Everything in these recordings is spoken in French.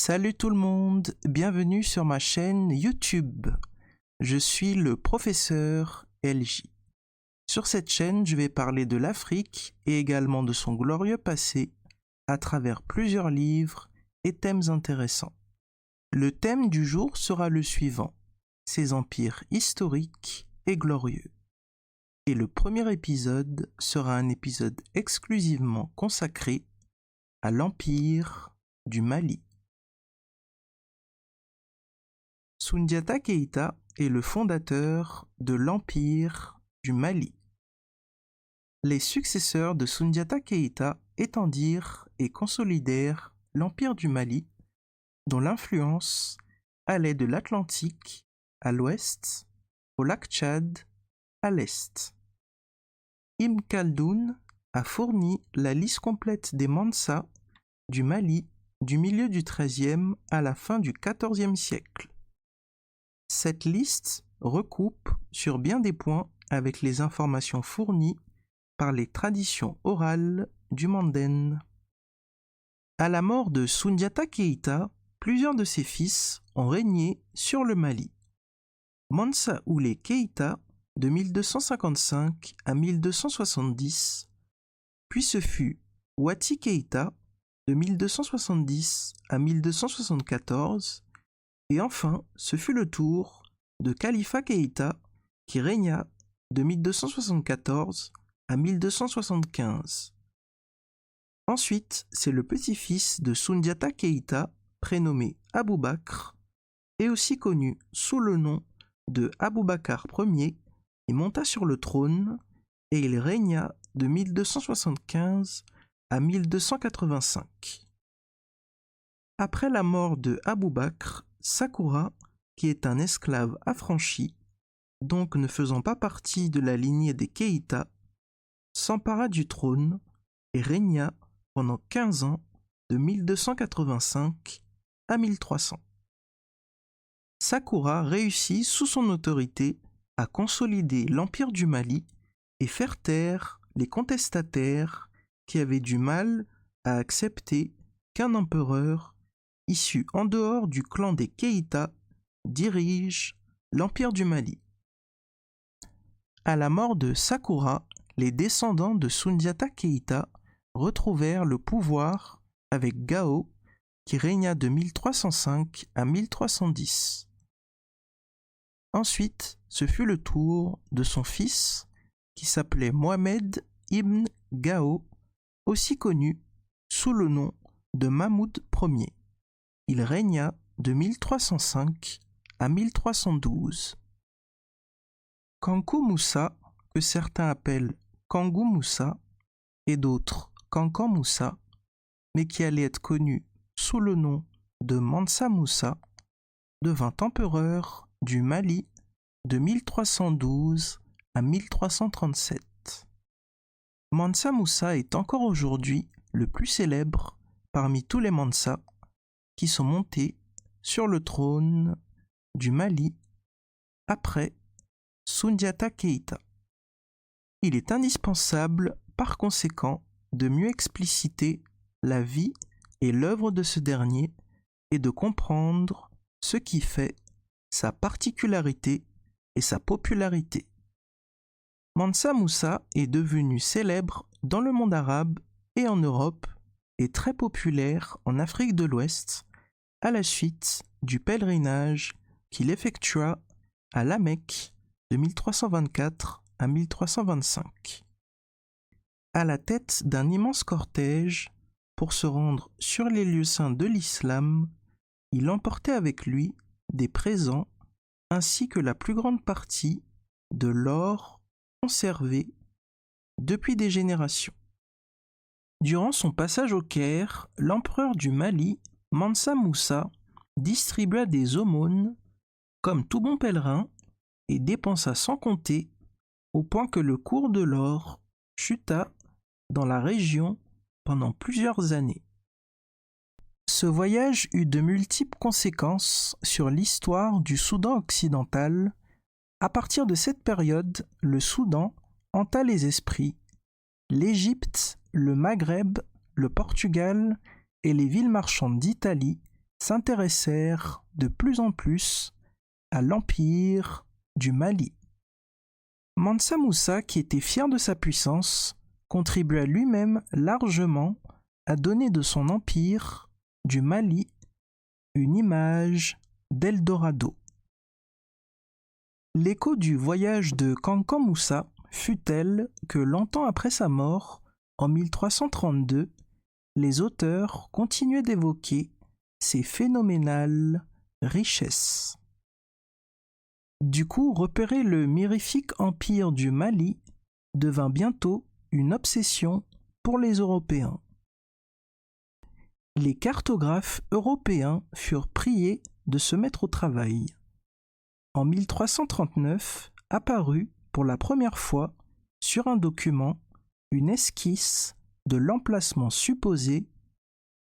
Salut tout le monde, bienvenue sur ma chaîne YouTube. Je suis le professeur LJ. Sur cette chaîne, je vais parler de l'Afrique et également de son glorieux passé à travers plusieurs livres et thèmes intéressants. Le thème du jour sera le suivant, ces empires historiques et glorieux. Et le premier épisode sera un épisode exclusivement consacré à l'Empire du Mali. Soundiata Keïta est le fondateur de l'Empire du Mali. Les successeurs de Soundiata Keïta étendirent et consolidèrent l'Empire du Mali, dont l'influence allait de l'Atlantique à l'ouest, au lac Tchad à l'est. Ibn Khaldoun a fourni la liste complète des Mansa du Mali du milieu du XIIIe à la fin du XIVe siècle. Cette liste recoupe sur bien des points avec les informations fournies par les traditions orales du Manden. À la mort de Soundiata Keïta, plusieurs de ses fils ont régné sur le Mali. Mansa Oulé Keïta, de 1255 à 1270, puis ce fut Wati Keïta, de 1270 à 1274, et enfin, ce fut le tour de Khalifa Keïta qui régna de 1274 à 1275. Ensuite, c'est le petit-fils de Soundiata Keïta, prénommé Abou Bakr, et aussi connu sous le nom de Abou Bakr Ier, qui monta sur le trône et il régna de 1275 à 1285. Après la mort de Abou Bakr, Sakoura, qui est un esclave affranchi, donc ne faisant pas partie de la lignée des Keïta, s'empara du trône et régna pendant 15 ans de 1285 à 1300. Sakoura réussit sous son autorité à consolider l'Empire du Mali et faire taire les contestataires qui avaient du mal à accepter qu'un empereur issu en dehors du clan des Keïta dirige l'Empire du Mali. À la mort de Sakoura, les descendants de Soundiata Keïta retrouvèrent le pouvoir avec Gao, qui régna de 1305 à 1310. Ensuite, ce fut le tour de son fils, qui s'appelait Mohamed ibn Gao, aussi connu sous le nom de Mahmoud Ier. Il régna de 1305 à 1312. Kankou Moussa, que certains appellent Kangou Moussa et d'autres Kankan Moussa, mais qui allait être connu sous le nom de Mansa Moussa, devint empereur du Mali de 1312 à 1337. Mansa Moussa est encore aujourd'hui le plus célèbre parmi tous les Mansa qui sont montés sur le trône du Mali après Soundiata Keïta. Il est indispensable, par conséquent, de mieux expliciter la vie et l'œuvre de ce dernier et de comprendre ce qui fait sa particularité et sa popularité. Mansa Moussa est devenu célèbre dans le monde arabe et en Europe et très populaire en Afrique de l'Ouest à la suite du pèlerinage qu'il effectua à La Mecque de 1324 à 1325. À la tête d'un immense cortège pour se rendre sur les lieux saints de l'islam, il emportait avec lui des présents ainsi que la plus grande partie de l'or conservé depuis des générations. Durant son passage au Caire, l'empereur du Mali, Mansa Moussa, distribua des aumônes comme tout bon pèlerin et dépensa sans compter au point que le cours de l'or chuta dans la région pendant plusieurs années. Ce voyage eut de multiples conséquences sur l'histoire du Soudan occidental. À partir de cette période, le Soudan hanta les esprits. L'Égypte, le Maghreb, le Portugal et les villes marchandes d'Italie s'intéressèrent de plus en plus à l'empire du Mali. Mansa Moussa, qui était fier de sa puissance, contribua lui-même largement à donner de son empire du Mali une image d'Eldorado. L'écho du voyage de Kankan Moussa fut tel que longtemps après sa mort, en 1332, les auteurs continuaient d'évoquer ses phénoménales richesses. Du coup, repérer le mirifique empire du Mali devint bientôt une obsession pour les Européens. Les cartographes européens furent priés de se mettre au travail. En 1339, apparut pour la première fois sur un document une esquisse de l'emplacement supposé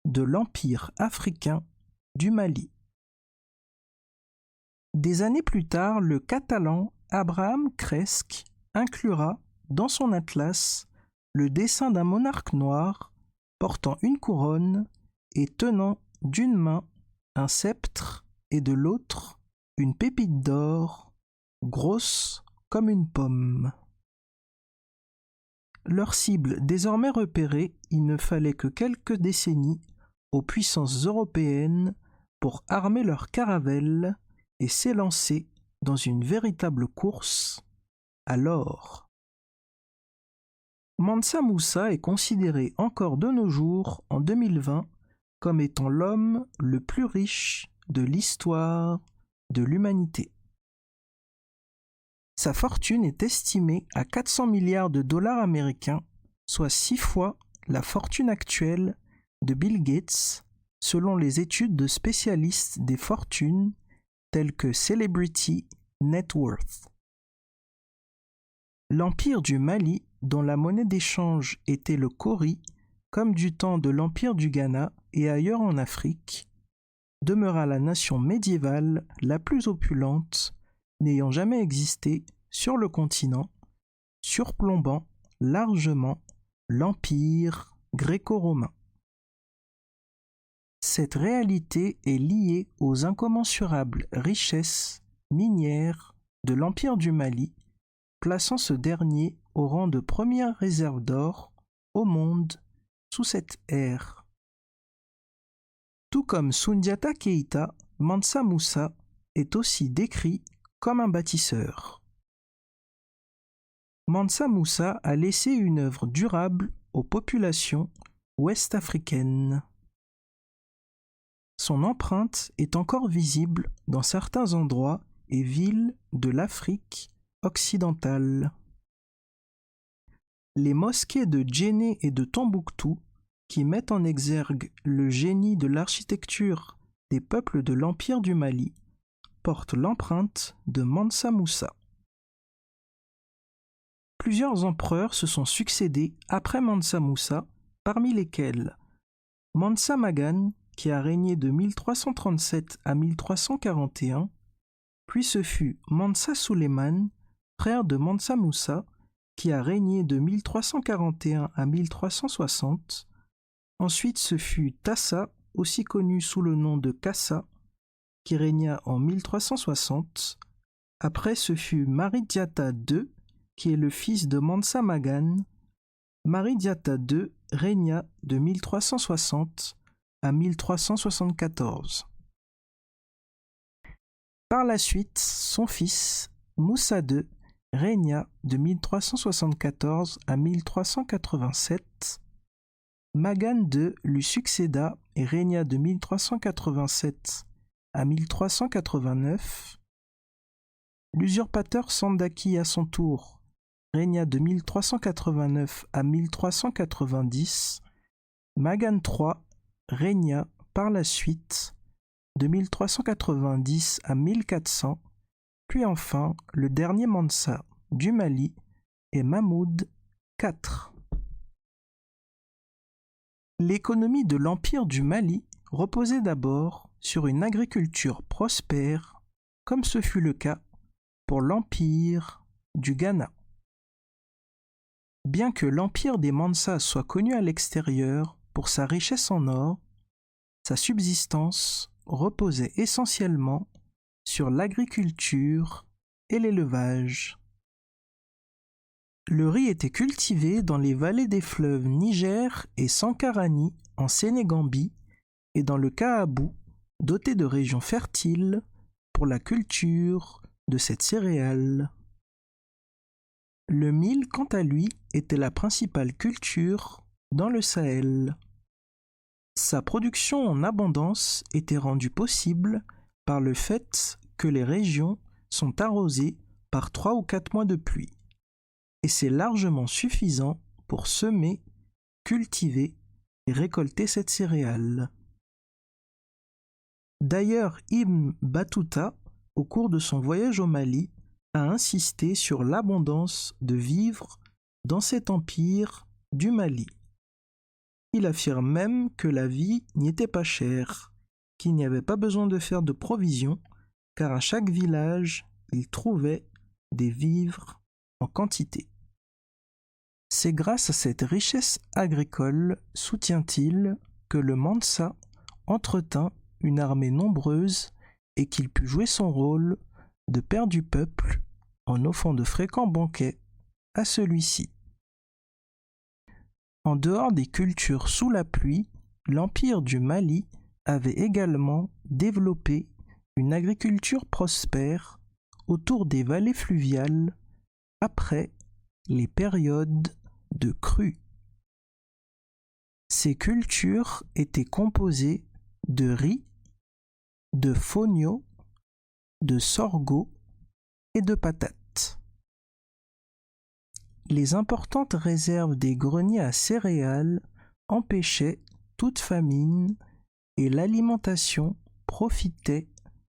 de l'empire africain du Mali. Des années plus tard, le Catalan Abraham Cresque inclura dans son atlas le dessin d'un monarque noir portant une couronne et tenant d'une main un sceptre et de l'autre une pépite d'or grosse comme une pomme. Leur cible désormais repérée, il ne fallait que quelques décennies aux puissances européennes pour armer leurs caravelles et s'élancer dans une véritable course à l'or. Mansa Moussa est considéré encore de nos jours, en 2020, comme étant l'homme le plus riche de l'histoire de l'humanité. Sa fortune est estimée à 400 milliards de dollars américains, soit 6 fois la fortune actuelle de Bill Gates, selon les études de spécialistes des fortunes telles que Celebrity Net Worth. L'empire du Mali, dont la monnaie d'échange était le kauri, comme du temps de l'empire du Ghana et ailleurs en Afrique, demeura la nation médiévale la plus opulente n'ayant jamais existé sur le continent, surplombant largement l'empire gréco-romain. Cette réalité est liée aux incommensurables richesses minières de l'empire du Mali, plaçant ce dernier au rang de première réserve d'or au monde sous cette ère. Tout comme Soundiata Keïta, Mansa Moussa est aussi décrit comme un bâtisseur. Mansa Moussa a laissé une œuvre durable aux populations ouest-africaines. Son empreinte est encore visible dans certains endroits et villes de l'Afrique occidentale. Les mosquées de Djenné et de Tombouctou, qui mettent en exergue le génie de l'architecture des peuples de l'Empire du Mali, portent l'empreinte de Mansa Moussa. Plusieurs empereurs se sont succédés après Mansa Moussa, parmi lesquels Mansa Magan, qui a régné de 1337 à 1341, puis ce fut Mansa Souleymane, frère de Mansa Moussa, qui a régné de 1341 à 1360. Ensuite, ce fut Tassa, aussi connu sous le nom de Kassa, qui régna en 1360. Après, ce fut Maridiata II, qui est le fils de Mansa Magan. Maridiata II régna de 1360 à 1374. Par la suite, son fils, Moussa II, régna de 1374 à 1387. Magan II lui succéda et régna de 1387 à 1389. L'usurpateur Sandaki, à son tour, régna de 1389 à 1390. Magan III régna par la suite de 1390 à 1400, puis enfin le dernier Mansa du Mali est Mahmoud IV. L'économie de l'Empire du Mali reposait d'abord sur une agriculture prospère, comme ce fut le cas pour l'Empire du Ghana. Bien que l'Empire des Mansa soit connu à l'extérieur pour sa richesse en or, sa subsistance reposait essentiellement sur l'agriculture et l'élevage. Le riz était cultivé dans les vallées des fleuves Niger et Sankarani en Sénégambie et dans le Kaabou, doté de régions fertiles pour la culture de cette céréale. Le mil, quant à lui, était la principale culture dans le Sahel. Sa production en abondance était rendue possible par le fait que les régions sont arrosées par 3 ou 4 mois de pluie, et c'est largement suffisant pour semer, cultiver et récolter cette céréale. D'ailleurs, Ibn Battuta, au cours de son voyage au Mali, a insisté sur l'abondance de vivres dans cet empire du Mali. Il affirme même que la vie n'y était pas chère, qu'il n'y avait pas besoin de faire de provisions, car à chaque village, il trouvait des vivres en quantité. C'est grâce à cette richesse agricole, soutient-il, que le Mansa entretint une armée nombreuse et qu'il put jouer son rôle de père du peuple en offrant de fréquents banquets à celui-ci. En dehors des cultures sous la pluie, l'Empire du Mali avait également développé une agriculture prospère autour des vallées fluviales après les périodes de crue. Ces cultures étaient composées de riz, de fonio, de sorgho et de patates. Les importantes réserves des greniers à céréales empêchaient toute famine et l'alimentation profitait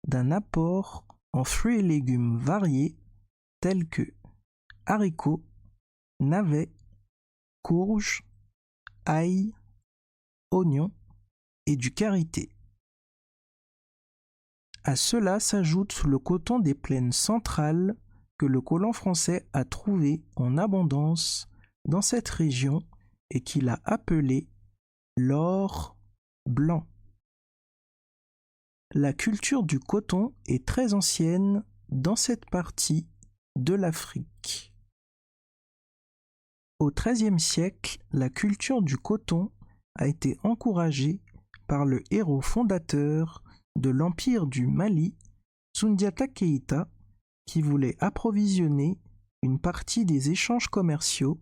d'un apport en fruits et légumes variés tels que haricots, navets, courges, ail, oignons et du karité. À cela s'ajoute le coton des plaines centrales que le colon français a trouvé en abondance dans cette région et qu'il a appelé l'or blanc. La culture du coton est très ancienne dans cette partie de l'Afrique. Au XIIIe siècle, la culture du coton a été encouragée par le héros fondateur de l'Empire du Mali, Soundiata Keïta, qui voulait approvisionner une partie des échanges commerciaux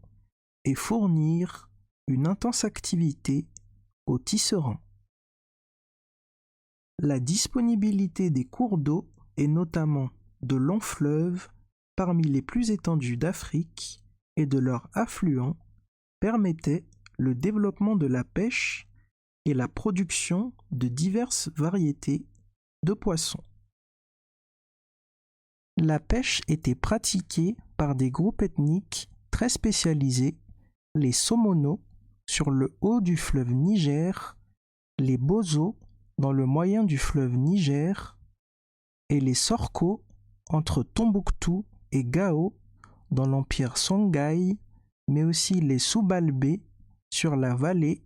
et fournir une intense activité aux tisserands. La disponibilité des cours d'eau, et notamment de longs fleuves, parmi les plus étendus d'Afrique, et de leurs affluents, permettait le développement de la pêche et la production de diverses variétés de poissons. La pêche était pratiquée par des groupes ethniques très spécialisés, les Somono sur le haut du fleuve Niger, les Bozo dans le moyen du fleuve Niger et les Sorko entre Tombouctou et Gao dans l'empire Songhai, mais aussi les Soubalbé sur la vallée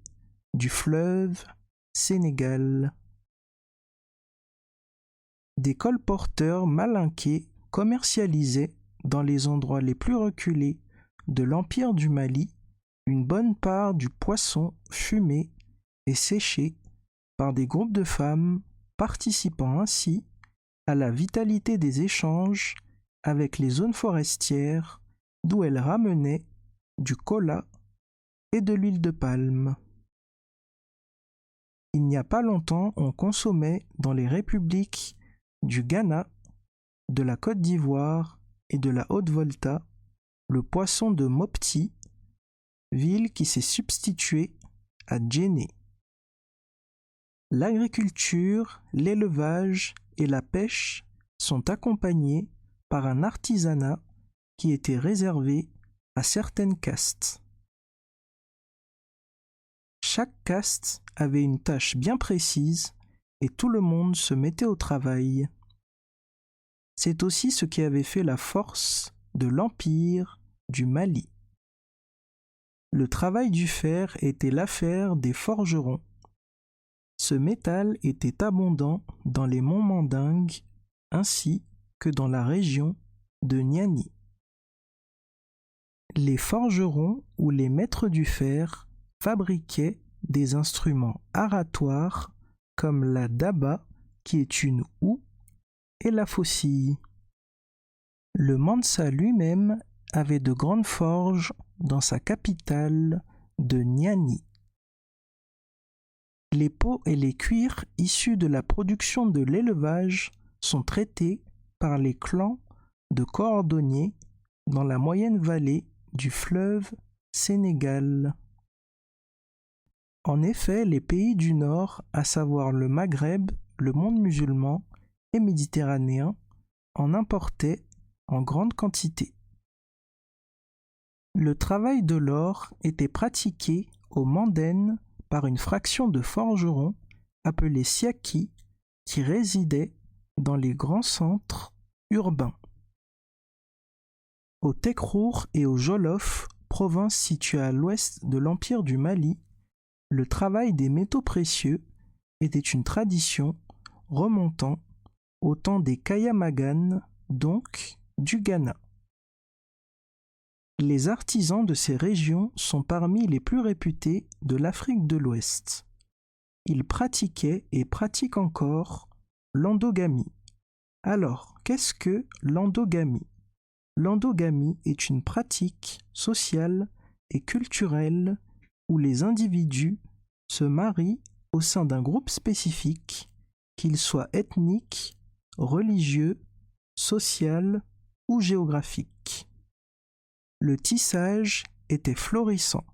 du fleuve Sénégal. Des colporteurs malinqués commercialisaient dans les endroits les plus reculés de l'Empire du Mali une bonne part du poisson fumé et séché par des groupes de femmes participant ainsi à la vitalité des échanges avec les zones forestières d'où elles ramenaient du cola et de l'huile de palme. Il n'y a pas longtemps, on consommait dans les républiques du Ghana, de la Côte d'Ivoire et de la Haute-Volta le poisson de Mopti, ville qui s'est substituée à Djenné. L'agriculture, l'élevage et la pêche sont accompagnés par un artisanat qui était réservé à certaines castes. Chaque caste avait une tâche bien précise et tout le monde se mettait au travail. C'est aussi ce qui avait fait la force de l'Empire du Mali. Le travail du fer était l'affaire des forgerons. Ce métal était abondant dans les monts Mandingues ainsi que dans la région de Niani. Les forgerons ou les maîtres du fer fabriquaient des instruments aratoires comme la daba, qui est une houe, et la faucille. Le Mansa lui-même avait de grandes forges dans sa capitale de Niani. Les peaux et les cuirs issus de la production de l'élevage sont traités par les clans de cordonniers dans la moyenne vallée du fleuve Sénégal. En effet, les pays du Nord, à savoir le Maghreb, le monde musulman et méditerranéen, en importaient en grande quantité. Le travail de l'or était pratiqué au Mandène par une fraction de forgerons appelés siaki qui résidaient dans les grands centres urbains. Au Tekrour et au Jolof, province située à l'ouest de l'Empire du Mali, le travail des métaux précieux était une tradition remontant au temps des Kayamagan, donc du Ghana. Les artisans de ces régions sont parmi les plus réputés de l'Afrique de l'Ouest. Ils pratiquaient et pratiquent encore l'endogamie. Alors, qu'est-ce que l'endogamie ? L'endogamie est une pratique sociale et culturelle où les individus se marient au sein d'un groupe spécifique, qu'il soit ethnique, religieux, social ou géographique. Le tissage était florissant.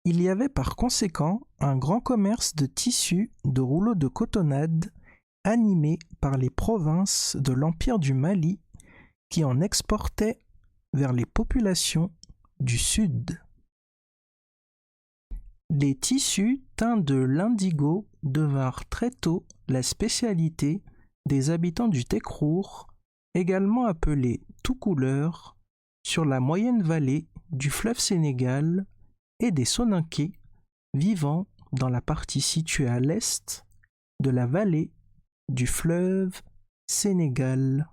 Il y avait par conséquent un grand commerce de tissus de rouleaux de cotonnade animé par les provinces de l'Empire du Mali qui en exportaient vers les populations du Sud. Les tissus teints de l'indigo devinrent très tôt la spécialité des habitants du Tekrour, également appelés tout couleurs, sur la moyenne vallée du fleuve Sénégal et des Soninké vivant dans la partie située à l'est de la vallée du fleuve Sénégal.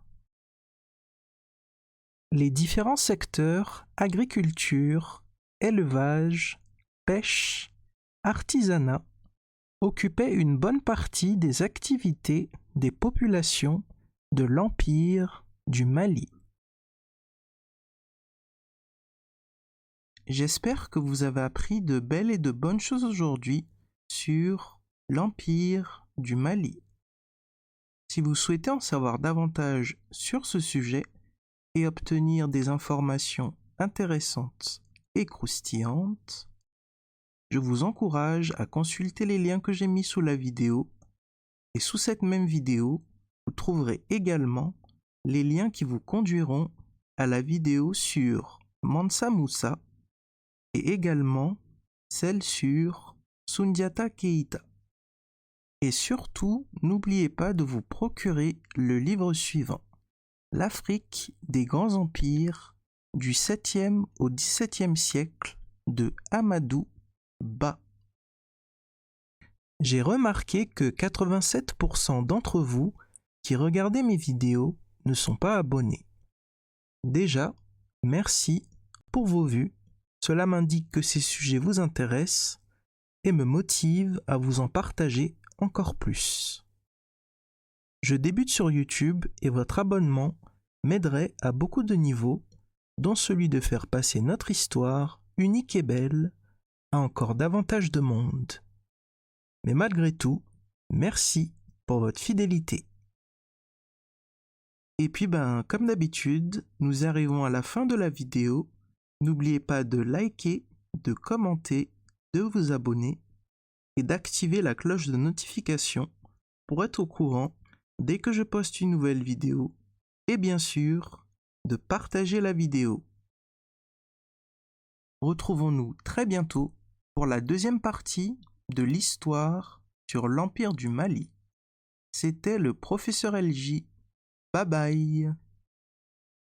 Les différents secteurs, agriculture, élevage, pêche, artisanat, occupaient une bonne partie des activités des populations de l'Empire du Mali. J'espère que vous avez appris de belles et de bonnes choses aujourd'hui sur l'Empire du Mali. Si vous souhaitez en savoir davantage sur ce sujet et obtenir des informations intéressantes et croustillantes, je vous encourage à consulter les liens que j'ai mis sous la vidéo, et sous cette même vidéo, vous trouverez également les liens qui vous conduiront à la vidéo sur Mansa Musa et également celle sur Soundiata Keïta. Et surtout, n'oubliez pas de vous procurer le livre suivant, L'Afrique des grands empires du 7e au 17e siècle de Amadou Ba. J'ai remarqué que 87% d'entre vous qui regardez mes vidéos ne sont pas abonnés. Déjà, merci pour vos vues. Cela m'indique que ces sujets vous intéressent et me motive à vous en partager encore plus. Je débute sur YouTube et votre abonnement m'aiderait à beaucoup de niveaux, dont celui de faire passer notre histoire, unique et belle, à encore davantage de monde. Mais malgré tout, merci pour votre fidélité. Et puis comme d'habitude, nous arrivons à la fin de la vidéo. N'oubliez pas de liker, de commenter, de vous abonner et d'activer la cloche de notification pour être au courant dès que je poste une nouvelle vidéo et bien sûr de partager la vidéo. Retrouvons-nous très bientôt pour la deuxième partie de l'histoire sur l'Empire du Mali. C'était le professeur LJ. Bye bye.